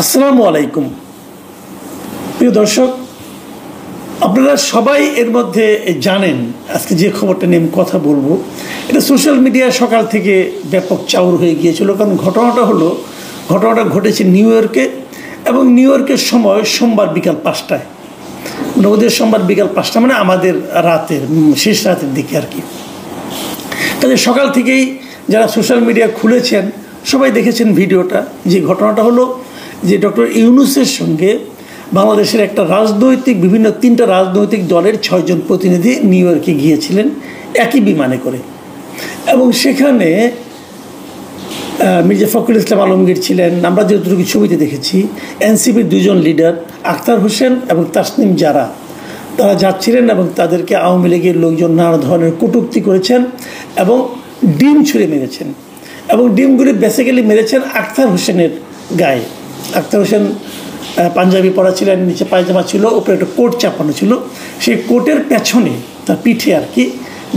আসসালামু আলাইকুম প্রিয় দর্শক, আপনারা সবাই এর মধ্যে জানেন আজকে যে খবরটা নিয়ে আমি কথা বলবো এটা সোশ্যাল মিডিয়ায় সকাল থেকে ব্যাপক চাউর হয়ে গিয়েছিল। কারণ ঘটনাটা ঘটেছে নিউ ইয়র্কে, এবং নিউ ইয়র্কের সময় সোমবার বিকাল 5টায়, মানে ওদের সোমবার বিকাল 5টা মানে আমাদের রাতের শেষ রাতের দিকে আর কি। তাদের সকাল থেকেই যারা সোশ্যাল মিডিয়া খুলেছেন সবাই দেখেছেন ভিডিওটা। যে ঘটনাটা হলো যে ডক্টর ইউনূসের সঙ্গে বাংলাদেশের একটা বিভিন্ন 3টা রাজনৈতিক দলের 6 জন প্রতিনিধি নিউ ইয়র্কে গিয়েছিলেন একই বিমানে করে, এবং সেখানে মির্জা ফখরুল ইসলাম আলমগীর ছিলেন। আমরা যতটুকু ছবিতে দেখেছি এনসিপির 2 জন লিডার আখতার হোসেন এবং তাসনিম জারা, তারা যাচ্ছিলেন এবং তাদেরকে আওয়ামী লীগের লোকজন নানা ধরনের কটূক্তি করেছেন এবং ডিম ছুঁড়ে মেরেছেন, এবং ডিমগুলি বেসিক্যালি মেরেছেন আখতার হোসেনের গায়ে। আখতার হোসেন পাঞ্জাবি পরা ছিলেন, নিচে পায়জামা ছিল, উপরে একটা কোট চাপানো ছিল। সেই কোটের পেছনে তার পিঠে আর কি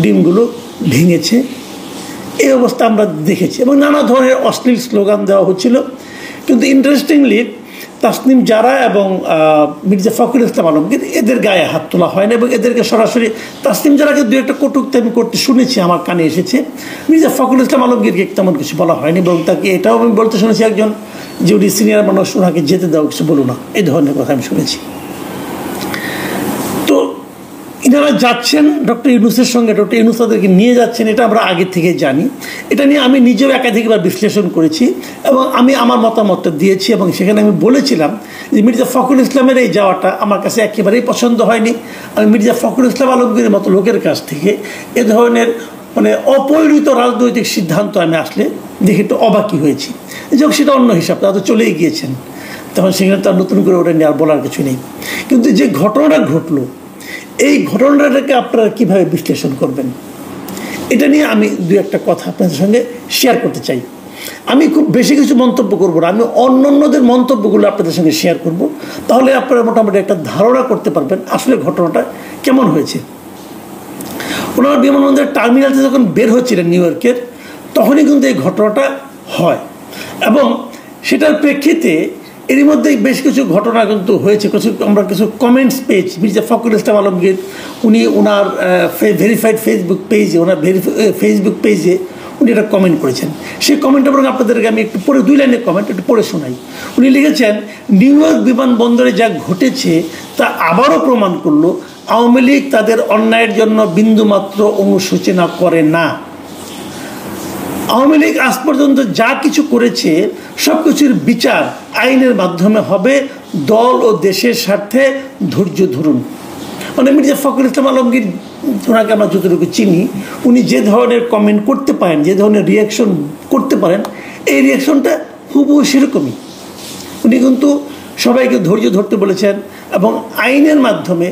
ডিমগুলো ভেঙেছে। এই অবস্থা আমরা দেখেছি, এবং নানা ধরনের অশ্লীল স্লোগান দেওয়া হচ্ছিল। কিন্তু ইন্টারেস্টিংলি তাসনিম জারা এবং মির্জা ফখরুল ইসলাম আলমগীর এদের গায়ে হাত তোলা হয় না, এবং এদেরকে সরাসরি তাসনিম জারাকে 2-1টা কটূক্তি আমি করতে শুনেছি, আমার কানে এসেছে। মির্জা ফখরুল ইসলাম আলমগীরকে তেমন কিছু বলা হয়নি, এবং তাকে এটাও আমি বলতে শুনেছি একজন যে উনি সিনিয়র মানুষ, ওনাকে যেতে দাও, কিছু বলো না, এই ধরনের কথা আমি শুনেছি। তো এনারা যাচ্ছেন ডক্টর ইউনূসের সঙ্গে, ডক্টর ইউনূস তাদেরকে নিয়ে যাচ্ছেন, এটা আমরা আগে থেকে জানি। এটা নিয়ে আমি নিজেও একাধিকবার বিশ্লেষণ করেছি এবং আমি আমার মতামতটা দিয়েছি, এবং সেখানে আমি বলেছিলাম যে মির্জা ফখরুল ইসলামের এই যাওয়াটা আমার কাছে একেবারেই পছন্দ হয়নি। আমি মির্জা ফখরুল ইসলাম আলমগীরের মতো লোকের কাছ থেকে এ ধরনের অপরিণত রাজনৈতিক সিদ্ধান্ত আমি আসলে দেখে একটু অবাকই হয়েছি। যখন সেটা অন্য হিসাব, তারা তো চলেই গিয়েছেন, তখন সেখানে তার নতুন করে ওটা নিয়ে আর বলার কিছু নেই। কিন্তু যে ঘটনাটা ঘটলো, এই ঘটনাটাকে আপনারা কীভাবে বিশ্লেষণ করবেন, এটা নিয়ে আমি 2-1টা কথা আপনাদের সঙ্গে শেয়ার করতে চাই। আমি খুব বেশি কিছু মন্তব্য করব না, আমি অন্যদের মন্তব্যগুলো আপনাদের সঙ্গে শেয়ার করব, তাহলে আপনারা মোটামুটি একটা ধারণা করতে পারবেন আসলে ঘটনাটা কেমন হয়েছে। ওনারা বিমানবন্দরের টার্মিনালতে যখন বের হচ্ছিলেন নিউ ইয়র্কের, তখনই কিন্তু এই ঘটনাটা হয়, এবং সেটার প্রেক্ষিতে এরই মধ্যেই বেশ কিছু ঘটনা কিন্তু হয়েছে। আমরা কিছু কমেন্টস পেয়েছি। মির্জা ফখরুল ইসলাম আলমগীর উনি ওনার ভেরিফাইড ফেসবুক পেজে উনি একটা কমেন্ট করেছেন। সেই কমেন্টটা বরং আপনাদেরকে আমি একটু পড়ে 2 লাইনের কমেন্ট একটু পড়ে শোনাই। উনি লিখেছেন, নিউ ইয়র্ক বিমানবন্দরে যা ঘটেছে তা আবারও প্রমাণ করলো আওয়ামী লীগ তাদের অন্যায়ের জন্য বিন্দুমাত্র অনুশোচনা করে না। আওয়ামী লীগ আজ পর্যন্ত যা কিছু করেছে সব কিছুর বিচার আইনের মাধ্যমে হবে। দল ও দেশের স্বার্থে ধৈর্য ধরুন। মানে মির্জা ফখরুল ইসলাম আলমগীর, ওনাকে আমরা যতটুকু চিনি, উনি যে ধরনের কমেন্ট করতে পারেন, যে ধরনের রিয়াকশন করতে পারেন, এই রিয়াকশনটা হুবহু সেরকমই। উনি কিন্তু সবাইকে ধৈর্য ধরতে বলেছেন এবং আইনের মাধ্যমে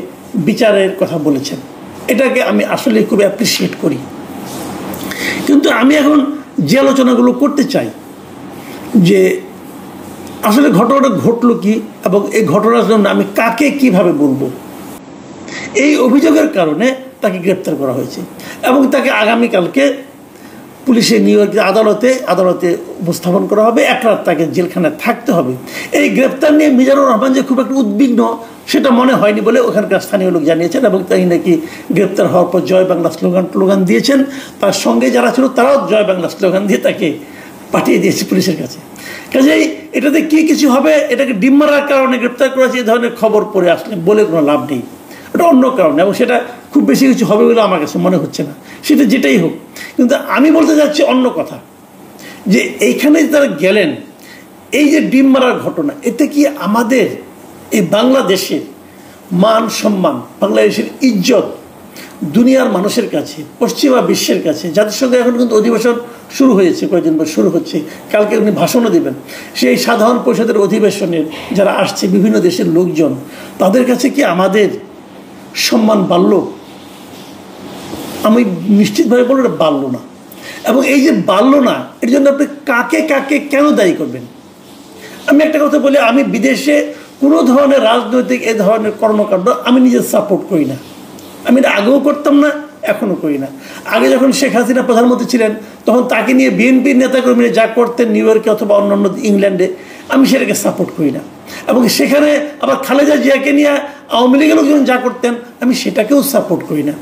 বিচারের কথা বলেছেন। এটাকে আমি আসলে খুব অ্যাপ্রিসিয়েট করি। কিন্তু আমি এখন যে আলোচনাগুলো করতে চাই যে আসলে ঘটনাটা ঘটলো কি, এবং এই ঘটনার জন্য আমি কাকে কিভাবে বলবো। এই অভিযোগের কারণে তাকে গ্রেপ্তার করা হয়েছে, এবং তাকে আগামীকালকে পুলিশের নিউ ইয়র্কের আদালতে উপস্থাপন করা হবে। 1 রাত তাকে জেলখানায় থাকতে হবে। এই গ্রেপ্তার নিয়ে মিজানুর রহমান যে খুব একটা উদ্বিগ্ন সেটা মনে হয়নি বলে ওখানকার স্থানীয় লোক জানিয়েছেন, এবং তাই নাকি গ্রেপ্তার হওয়ার পর জয় বাংলা স্লোগান দিয়েছেন। তার সঙ্গে যারা ছিল তারাও জয় বাংলা স্লোগান দিয়ে তাকে পাঠিয়ে দিয়েছে পুলিশের কাছে। কাজেই এটাতে কি কিছু হবে, এটাকে ডিম মারার কারণে গ্রেপ্তার করেছে, এই ধরনের খবর পড়ে আসলে বলে কোনো লাভ নেই। এটা অন্য কারণে, এবং সেটা খুব বেশি কিছু হবে বলে আমার কাছে মনে হচ্ছে না, সেটা যেটাই হোক। কিন্তু আমি বলতে চাচ্ছি অন্য কথা, যে এইখানে তারা গেলেন, এই যে ডিম মারার ঘটনা, এতে কি আমাদের এই বাংলাদেশের মান সম্মান, বাংলাদেশের ইজ্জত দুনিয়ার মানুষের কাছে, পশ্চিমা বিশ্বের কাছে, যাদের সঙ্গে এখন কিন্তু অধিবেশন শুরু হয়েছে, কয়েকদিন পর শুরু হচ্ছে, কালকে উনি ভাষণও দেবেন, সেই সাধারণ পরিষদের অধিবেশনের যারা আসছে বিভিন্ন দেশের লোকজন, তাদের কাছে কি আমাদের সম্মান বাড়ল? আমি নিশ্চিতভাবে বলবো এটা বাড়ল না। এবং এই যে বাড়ল না, এর জন্য আপনি কাকে কেন দায়ী করবেন? আমি একটা কথা বলি, আমি বিদেশে কোনো ধরনের রাজনৈতিক এ ধরনের কর্মকাণ্ড আমি নিজে সাপোর্ট করি না। আমি এটা আগেও করতাম না, এখনও করি না। আগে যখন শেখ হাসিনা প্রধানমন্ত্রী ছিলেন, তখন তাকে নিয়ে বিএনপির নেতাকর্মীরা যা করতেন নিউ ইয়র্কে অথবা অন্যান্য ইংল্যান্ডে, আমি সেটাকে সাপোর্ট করি না। এবং সেখানে আবার খালেদা জিয়াকে নিয়ে আওয়ামী লীগের লোকজন যা করতেন আমি সেটাকেও সাপোর্ট করি না।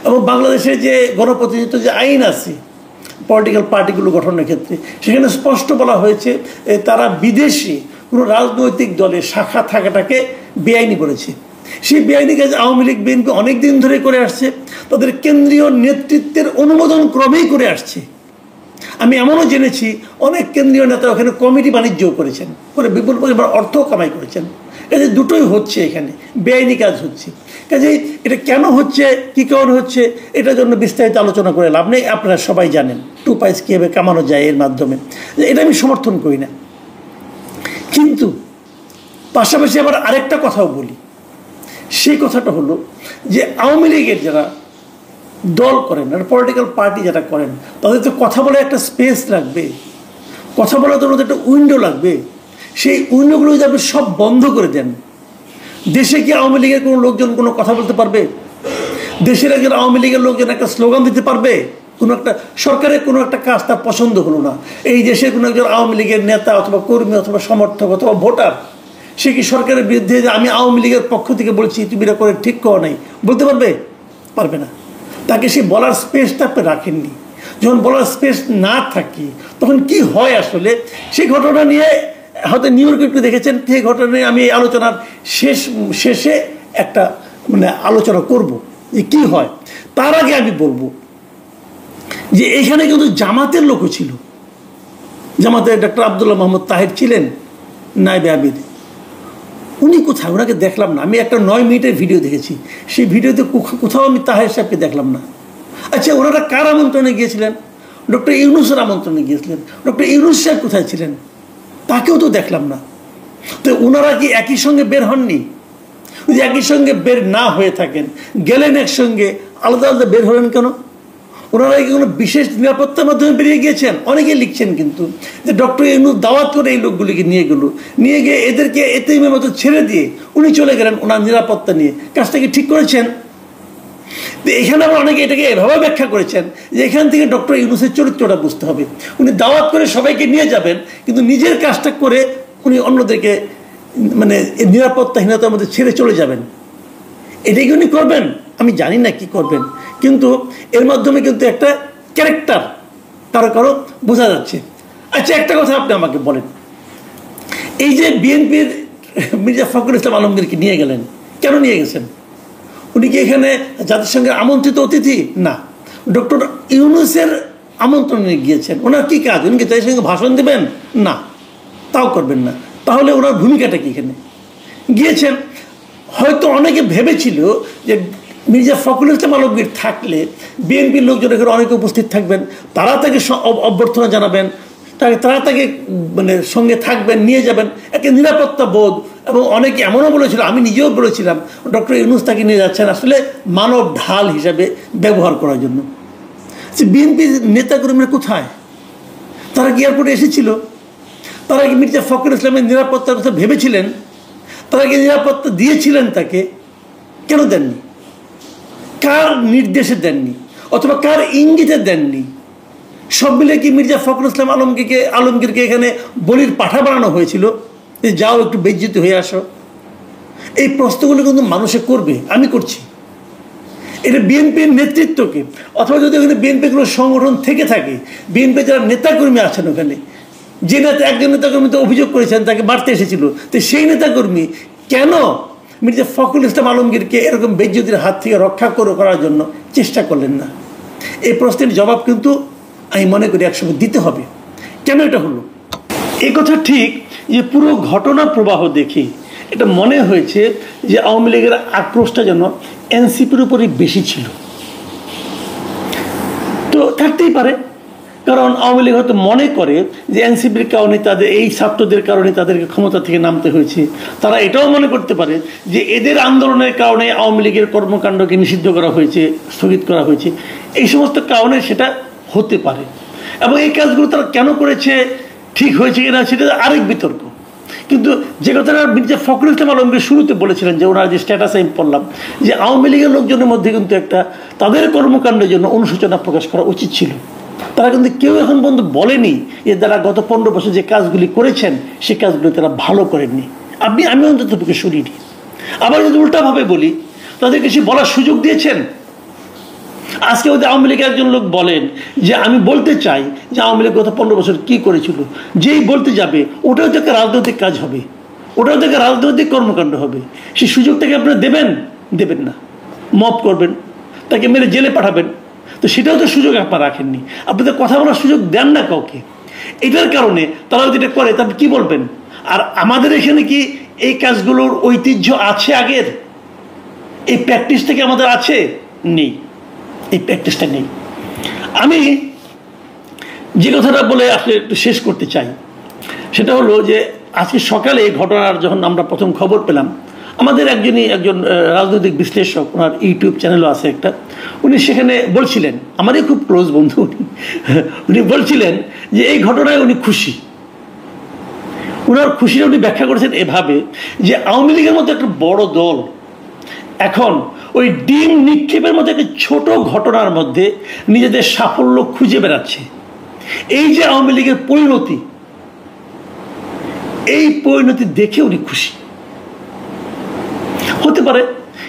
এবং বাংলাদেশের যে গণপ্রতিনিধিত্ব যে আইন আছে পলিটিক্যাল পার্টিগুলো গঠনের ক্ষেত্রে, সেখানে স্পষ্ট বলা হয়েছে তারা বিদেশি কোনো রাজনৈতিক দলের শাখা থাকাটাকে বেআইনি করেছে। সেই বেআইনি কাজ আওয়ামী লীগ বিএনপি অনেক দিন ধরে করে আসছে, তাদের কেন্দ্রীয় নেতৃত্বের অনুমোদন ক্রমেই করে আসছে। আমি এমনও জেনেছি অনেক কেন্দ্রীয় নেতা ওখানে কমিটি বাণিজ্যও করেছেন, করে বিপুল পরিমাণ অর্থও কামাই করেছেন। কাজে দুটোই হচ্ছে, এখানে বেআইনি কাজ হচ্ছে। কাজেই এটা কেন হচ্ছে, কী কারণে হচ্ছে, এটার জন্য বিস্তারিত আলোচনা করে লাভ নেই। আপনারা সবাই জানেন 2 পয়সা কীভাবে কামানো যায় এর মাধ্যমে, এটা আমি সমর্থন করি না। কিন্তু পাশাপাশি আবার আরেকটা কথাও বলি, সেই কথাটা হলো যে আওয়ামী লীগের যারা দল করেন আর পলিটিক্যাল পার্টি যারা করেন, তাদের তো কথা বলার একটা স্পেস লাগবে, কথা বলার জন্য একটা উইন্ডো লাগবে। সেই উইন্ডোগুলো যদি আপনি সব বন্ধ করে দেন, দেশে কি আওয়ামী লীগের কোনো লোকজন কোনো কথা বলতে পারবে? দেশের একজন আওয়ামী লীগের লোকজন একটা স্লোগান দিতে পারবে? কোনো একটা সরকারের কোনো একটা কাজ তার পছন্দ হলো না, এই দেশের কোনো একজন আওয়ামী লীগের নেতা অথবা কর্মী অথবা সমর্থক অথবা ভোটার, সে কি সরকারের বিরুদ্ধে যে আমি আওয়ামী লীগের পক্ষ থেকে বলছি তুমি এটা করে ঠিক করা নাই বলতে পারবে? পারবে না। তাকে সে বলার স্পেসটা আপনি রাখেননি। যখন বলার স্পেস না থাকি তখন কি হয় আসলে, সেই ঘটনা নিয়ে হয়তো নিউ ইয়র্কে একটু দেখেছেন, সেই ঘটনা নিয়ে আমি এই আলোচনার শেষে একটা আলোচনা করব যে কী হয়। তার আগে আমি বলবো যে এখানে কিন্তু জামাতের লোকও ছিল, জামাতের ডক্টর আবদুল্লাহ মোহাম্মদ তাহের ছিলেন নায়েবে আমির। উনি কোথায়, ওনাকে দেখলাম না। আমি একটা 9 মিনিটের ভিডিও দেখেছি, সেই ভিডিওতে কোথাও আমি তাহের সাহেবকে দেখলাম না। আচ্ছা, ওনারা কার আমন্ত্রণে গিয়েছিলেন? ডক্টর ইউনূসের আমন্ত্রণে গিয়েছিলেন। ডক্টর ইউনূস সাহেব কোথায় ছিলেন? তাকেও তো দেখলাম না। তো ওনারা কি একই সঙ্গে বের হননি? যদি একই সঙ্গে বের না হয়ে থাকেন, গেলেন একসঙ্গে, আলাদা আলাদা বের হলেন কেন? ওনারা কি কোনো বিশেষ নিরাপত্তার মাধ্যমে বেরিয়ে গিয়েছেন? অনেকে লিখছেন কিন্তু যে ডক্টর ইউনূস দাওয়াত করে এই লোকগুলিকে নিয়ে গিয়ে এদেরকে এতিমের মতো ছেড়ে দিয়ে উনি চলে গেলেন ওনার নিরাপত্তা নিয়ে। কাজটা কি ঠিক করেছেন? এখানে আবার অনেকে এটাকে এভাবে ব্যাখ্যা করেছেন যে এখান থেকে ডক্টর ইউনূসের চরিত্রটা বুঝতে হবে। উনি দাওয়াত করে সবাইকে নিয়ে যাবেন, কিন্তু নিজের কাজটা করে উনি অন্যদেরকে নিরাপত্তাহীনতার মধ্যে ছেড়ে চলে যাবেন। এটাই কি উনি করবেন? আমি জানি না কি করবেন, কিন্তু এর মাধ্যমে কিন্তু একটা ক্যারেক্টার কারো বোঝা যাচ্ছে। আচ্ছা, একটা কথা আপনি আমাকে বলেন, এই যে বিএনপির মির্জা ফখরুল ইসলাম আলমগীরকে নিয়ে গেলেন, কেন নিয়ে গেছেন? উনি কি এখানে জাতিসংঘের আমন্ত্রিত অতিথি? না, ডক্টর ইউনূসের আমন্ত্রণে গিয়েছেন। ওনার কি কাজ? উনি কি জাতিসংঘে ভাষণ দেবেন? না, তাও করবেন না। তাহলে ওনার ভূমিকাটা কি এখানে? গিয়েছেন। হয়তো অনেকে ভেবেছিল যে মির্জা ফখরুল ইসলাম আলমগীর থাকলে বিএনপির লোকজন এখানে অনেকে উপস্থিত থাকবেন, তারা তাকে অভ্যর্থনা জানাবেন, তারা তাকে সঙ্গে থাকবেন, নিয়ে যাবেন, একটা নিরাপত্তা বোধ। এবং অনেকে এমনও বলেছিল, আমি নিজেও বলেছিলাম, ডক্টর ইউনূস তাকে নিয়ে যাচ্ছেন আসলে মানব ঢাল হিসাবে ব্যবহার করার জন্য। বিএনপির নেতাকর্মীরা কোথায়? তারা কি এয়ারপোর্টে এসেছিল? তারা কি মির্জা ফখরুল ইসলামের নিরাপত্তার কথা ভেবেছিলেন? তারা কি নিরাপত্তা দিয়েছিলেন তাকে? কেন দেননি? কার নির্দেশে দেননি অথবা কার ইঙ্গিতে দেননি? সব মিলে কি মির্জা ফখরুল ইসলাম আলমগীরকে এখানে বলির পাঠা বানানো হয়েছিল যে যাও একটু বেজ্জিত হয়ে আসো? এই প্রশ্নগুলো কিন্তু মানুষে করবে, আমি করছি। এটা বিএনপির নেতৃত্বকে, অথবা যদি ওখানে বিএনপির কোনো সংগঠন থেকে থাকে, বিএনপির যারা নেতাকর্মী আছেন ওখানে, যে একজন নেতাকর্মী তো অভিযোগ করেছেন তাকে মারতে এসেছিল, তো সেই নেতাকর্মী কেন মির্জা ফখরুল ইসলাম আলমগীরকে এরকম বেজ্জতির হাত থেকে রক্ষা করার জন্য চেষ্টা করলেন না? এই প্রশ্নের জবাব কিন্তু আমি মনে করি একসময় দিতে হবে। কেন এটা হলো? এই কথা ঠিক যে পুরো ঘটনা প্রবাহ দেখি এটা মনে হয়েছে যে আওয়ামী লীগের আক্রোশটা যেন এনসিপির উপরই বেশি ছিল। তো থাকতেই পারে, কারণ আওয়ামী লীগ হয়তো মনে করে যে এনসিপির কারণে তাদের, এই ছাত্রদের কারণে তাদেরকে ক্ষমতা থেকে নামতে হয়েছে। তারা এটাও মনে করতে পারে যে এদের আন্দোলনের কারণে আওয়ামী লীগের কর্মকাণ্ডকে নিষিদ্ধ করা হয়েছে, স্থগিত করা হয়েছে। এই সমস্ত কারণে সেটা হতে পারে। এবং এই কাজগুলো তারা কেন করেছে, ঠিক হয়েছে কিনা, সেটা আরেক বিতর্ক। কিন্তু যে কথাটা মির্জা ফখরুল ইসলাম আলমগীর শুরুতে বলেছিলেন, যে ওনার যে স্ট্যাটাস আমি পড়লাম, যে আওয়ামী লীগের লোকজনের মধ্যে কিন্তু একটা তাদের কর্মকাণ্ডের জন্য অনুশোচনা প্রকাশ করা উচিত ছিল, তারা কিন্তু কেউ এখন পর্যন্ত বলেনি যে তারা গত 15 বছর যে কাজগুলি করেছেন সেই কাজগুলি তারা ভালো করেননি। আমি অন্ততপক্ষে শুনিনি। আবার যদি উল্টাভাবে বলি, তাদেরকে সে বলার সুযোগ দিয়েছেন? আজকে ওদের আওয়ামী লীগের একজন লোক বলেন যে আমি বলতে চাই যে আওয়ামী লীগ গত 15 বছর কি করেছিল, যেই বলতে যাবে ওটাও থেকে রাজনৈতিক কাজ হবে, ওটাও থেকে রাজনৈতিক কর্মকাণ্ড হবে। সেই সুযোগটাকে আপনারা দেবেন না, মব করবেন, তাকে মেরে জেলে পাঠাবেন। তো সেটাও তো সুযোগ আপনারা রাখেননি, আপনি তো কথা বলার সুযোগ দেন না কাউকে। এটার কারণে তারা যদি এটা করে তাহলে কি বলবেন? আর আমাদের এখানে কি এই কাজগুলোর ঐতিহ্য আছে? আগের এই প্র্যাকটিস থেকে আমাদের আছে? নেই, এই প্র্যাকটিসটা নেই। আমি যে কথাটা বলে আসলে একটু শেষ করতে চাই সেটা হলো যে আজকে সকালে এই ঘটনার যখন আমরা প্রথম খবর পেলাম, আমাদের একজন রাজনৈতিক বিশ্লেষক, ওনার ইউটিউব চ্যানেলও আছে একটা, উনি সেখানে বলছিলেন, আমারই খুব ক্লোজ বন্ধু উনি বলছিলেন যে এই ঘটনায় উনি খুশি। ওনার খুশিটা উনি ব্যাখ্যা করেছেন এভাবে যে আওয়ামী লীগের মতো একটা বড় দল এখন ওই ডিম নিক্ষেপের মধ্যে একটা ছোট ঘটনার মধ্যে নিজেদের সাফল্য খুঁজে বেড়াচ্ছে। এই যে আওয়ামী লীগের পরিণতি, এই পরিণতি দেখে উনি খুশি হতে পারে,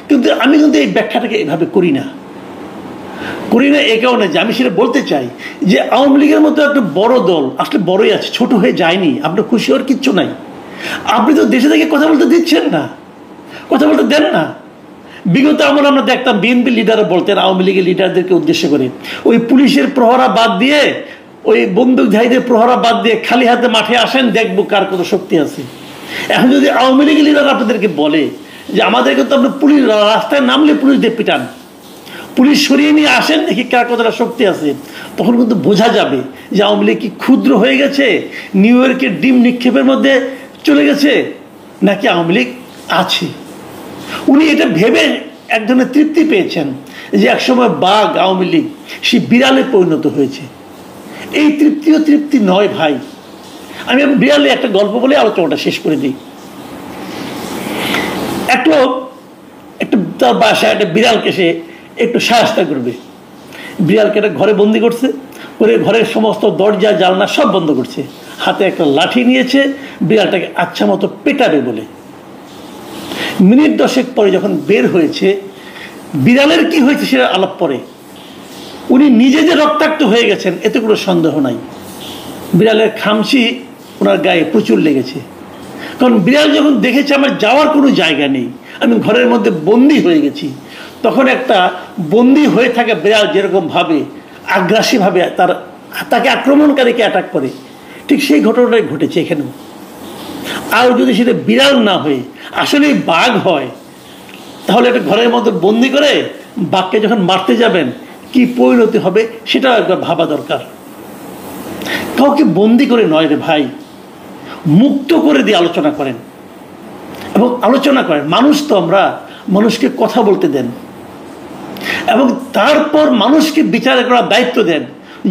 কিন্তু আমি কিন্তু এই ব্যাখ্যাটাকে এভাবে করি না এই কারণে যে আমি সেটা বলতে চাই যে আওয়ামী লীগের মতো একটা বড় দল আসলে বড়ই আছে, ছোট হয়ে যায়নি। আপনার খুশি হওয়ার কিচ্ছু নাই। আপনি তো দেশে থেকে কথা বলতে দিচ্ছেন না, কথা বলতে দেন না। বিগত আমলে আমরা দেখতাম বিএনপি লিডাররা বলতেন আওয়ামী লীগের লিডারদেরকে উদ্দেশ্য করে, ওই পুলিশের প্রহরা বাদ দিয়ে, ওই বন্দুকধারীদের প্রহরা বাদ দিয়ে খালি হাতে মাঠে আসেন, দেখবো কার কত শক্তি আছে। এখন যদি আওয়ামী লীগের লিডার আপনাদেরকে বলে যে আমাদেরকে তো আপনি পুলিশ রাস্তায় নামলে পুলিশ দিয়ে পিটান, পুলিশ সরিয়ে নিয়ে আসেন দেখি কার কতটা শক্তি আছে, তখন কিন্তু বোঝা যাবে যে আওয়ামী লীগ কি ক্ষুদ্র হয়ে গেছে, নিউ ইয়র্কের ডিম নিক্ষেপের মধ্যে চলে গেছে, নাকি আওয়ামী লীগ আছে। উনি এটা ভেবে এক ধরনের তৃপ্তি পেয়েছেন যে একসময় বাঘ আওয়ামী লীগ সে বিড়ালে পরিণত হয়েছে। এই তৃপ্তি নয় ভাই। আমি বিড়ালে একটা গল্প বলে আলোচনাটা শেষ করে দিই। এক লোক তার বাসায় একটা বিড়ালকে সে একটু সাহায্য করবে, বিড়ালকে একটা ঘরে বন্দি করছে, করে ঘরের সমস্ত দরজা জানলা সব বন্ধ করছে, হাতে একটা লাঠি নিয়েছে, বিড়ালটাকে আচ্ছা মতো পেটাবে বলে। মিনিট 10 পরে যখন বের হয়েছে, বিড়ালের কি হয়েছে সেটা আলাপ পরে, উনি নিজে যে রক্তাক্ত হয়ে গেছেন এতে কোনো সন্দেহ নাই। বিড়ালের খামচি ওনার গায়ে প্রচুর লেগেছে, কারণ বিড়াল যখন দেখেছে আমার যাওয়ার কোনো জায়গা নেই, আমি ঘরের মধ্যে বন্দি হয়ে গেছি, তখন একটা বন্দি হয়ে থাকা বিড়াল যেরকম ভাবে আগ্রাসীভাবে তাকে আক্রমণকারীকে অ্যাটাক করে, ঠিক সেই ঘটনাটাই ঘটেছে এখানেও। আর যদি সেটা বিড়াল না হয়ে আসলে বাঘ হয়, তাহলে একটা ঘরের মধ্যে বন্দি করে বাঘকে যখন মারতে যাবেন কি পরিণতি হবে সেটাও একবার ভাবা দরকার। কাউকে বন্দি করে নয় রে ভাই, মুক্ত করে দিয়ে আলোচনা করেন এবং আলোচনা করেন। মানুষ তো আমরা, মানুষকে কথা বলতে দেন এবং তারপর মানুষকে বিচার করার দায়িত্ব দেন।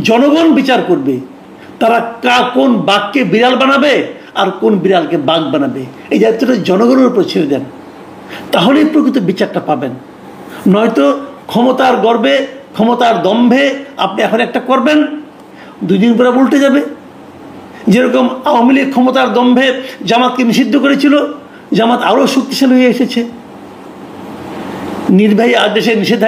জনগণ বিচার করবে তারা কোন বাঘকে বিড়াল বানাবে আর কোন বিড়ালকে বাঘ বানাবে, এই দায়িত্বটা জনগণের উপর ছেড়ে দেন, তাহলেই প্রকৃত বিচারটা পাবেন। নয়তো ক্ষমতার গর্বে, ক্ষমতার দম্ভে আপনি এখন একটা করবেন, 2 দিন পরে উল্টে যাবে। যেরকম আওয়ামী লীগ ক্ষমতার দম্ভে জামাতকে নিষিদ্ধ করেছিল, জামাত আরও শক্তিশালী হয়ে এসেছে। নির্বাহী আদেশে নিষেধাজ্ঞা